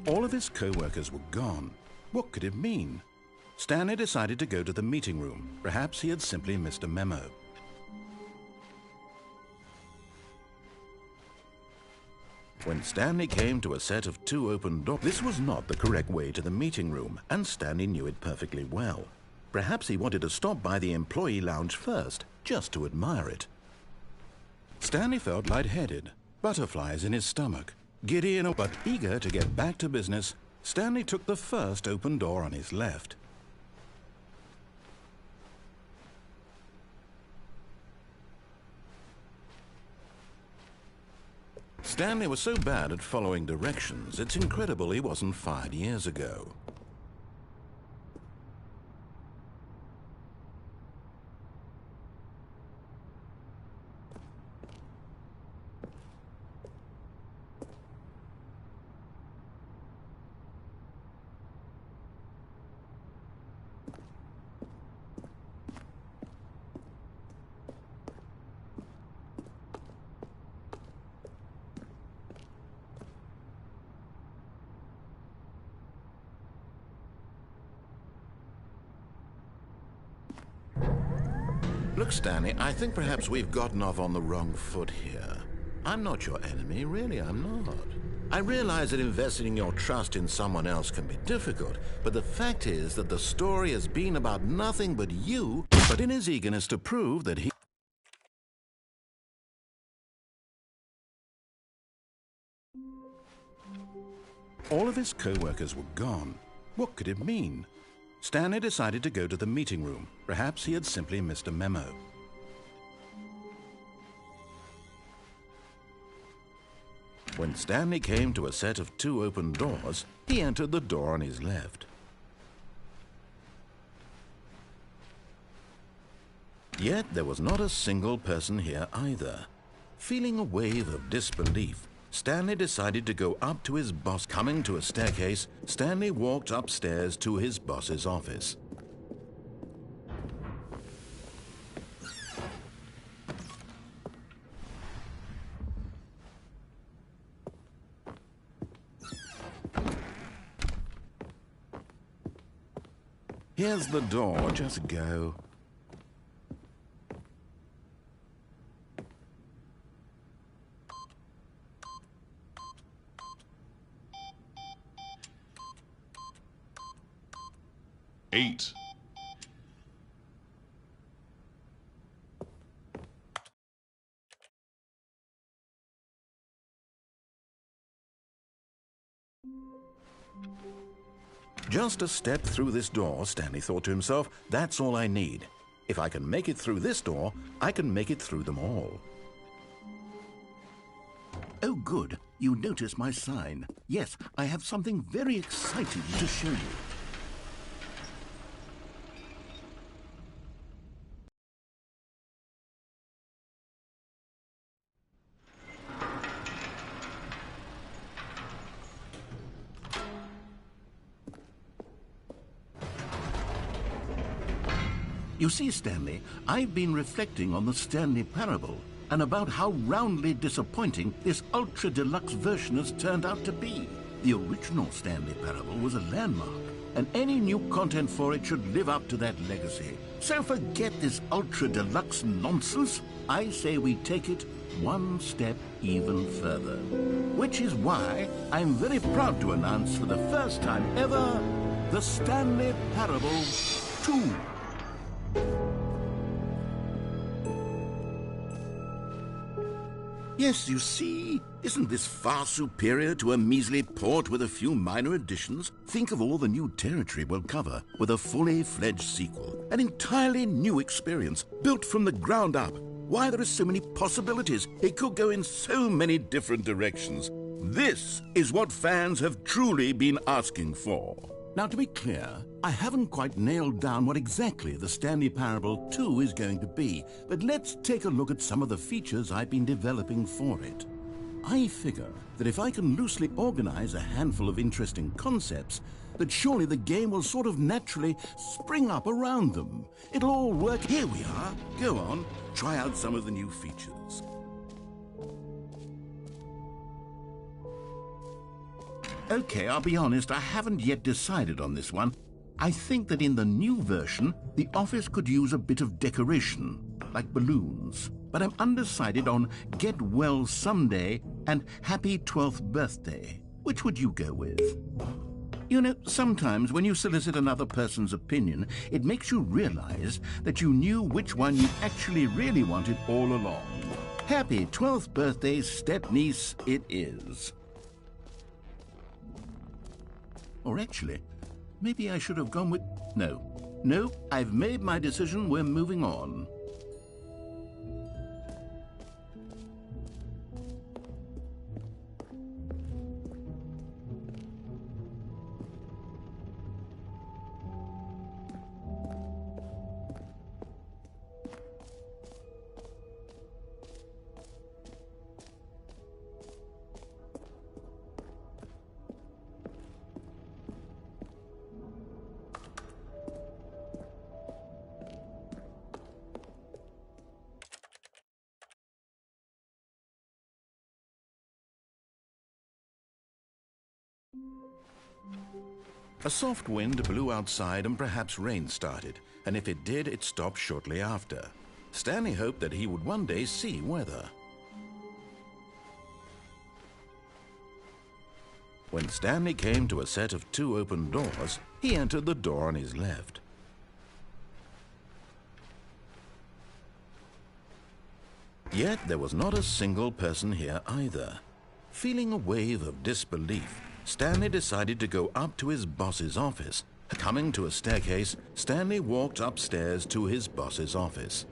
All of his co-workers were gone. What could it mean? Stanley decided to go to the meeting room. Perhaps he had simply missed a memo. When Stanley came to a set of 2 open doors, this was not the correct way to the meeting room, and Stanley knew it perfectly well. Perhaps he wanted to stop by the employee lounge first, just to admire it. Stanley felt lightheaded, butterflies in his stomach. Giddy but eager to get back to business, Stanley took the first open door on his left. Stanley was so bad at following directions, it's incredible he wasn't fired years ago. Look, Stanley, I think perhaps we've gotten off on the wrong foot here. I'm not your enemy, really, I'm not. I realize that investing your trust in someone else can be difficult, but the fact is that the story has been about nothing but you, but in his eagerness to prove that he... All of his co-workers were gone. What could it mean? Stanley decided to go to the meeting room. Perhaps he had simply missed a memo. When Stanley came to a set of 2 open doors, he entered the door on his left. Yet there was not a single person here either. Feeling a wave of disbelief, Stanley decided to go up to his boss. Coming to a staircase, Stanley walked upstairs to his boss's office. Here's the door, just go. Eight. Just a step through this door, Stanley thought to himself, that's all I need. If I can make it through this door, I can make it through them all. Oh, good. You notice my sign. Yes, I have something very exciting to show you. You see, Stanley, I've been reflecting on the Stanley Parable and about how roundly disappointing this ultra-deluxe version has turned out to be. The original Stanley Parable was a landmark, and any new content for it should live up to that legacy. So forget this ultra-deluxe nonsense. I say we take it one step even further. Which is why I'm very proud to announce for the first time ever, the Stanley Parable 2. Yes, you see, isn't this far superior to a measly port with a few minor additions? Think of all the new territory we'll cover with a fully fledged sequel, an entirely new experience, built from the ground up. Why, there are so many possibilities. It could go in so many different directions. This is what fans have truly been asking for. Now, to be clear, I haven't quite nailed down what exactly the Stanley Parable 2 is going to be, but let's take a look at some of the features I've been developing for it. I figure that if I can loosely organize a handful of interesting concepts, that surely the game will sort of naturally spring up around them. It'll all work. Here we are. Go on, try out some of the new features. Okay, I'll be honest, I haven't yet decided on this one. I think that in the new version, the office could use a bit of decoration, like balloons. But I'm undecided on Get Well Someday and Happy 12th Birthday. Which would you go with? You know, sometimes when you solicit another person's opinion, it makes you realize that you knew which one you actually really wanted all along. Happy 12th birthday, step-niece, it is. Or actually, maybe I should have gone with... No, I've made my decision, we're moving on. A soft wind blew outside and perhaps rain started, and if it did, it stopped shortly after. Stanley hoped that he would one day see weather. When Stanley came to a set of 2 open doors, he entered the door on his left. Yet there was not a single person here either. Feeling a wave of disbelief, Stanley decided to go up to his boss's office. Coming to a staircase, Stanley walked upstairs to his boss's office.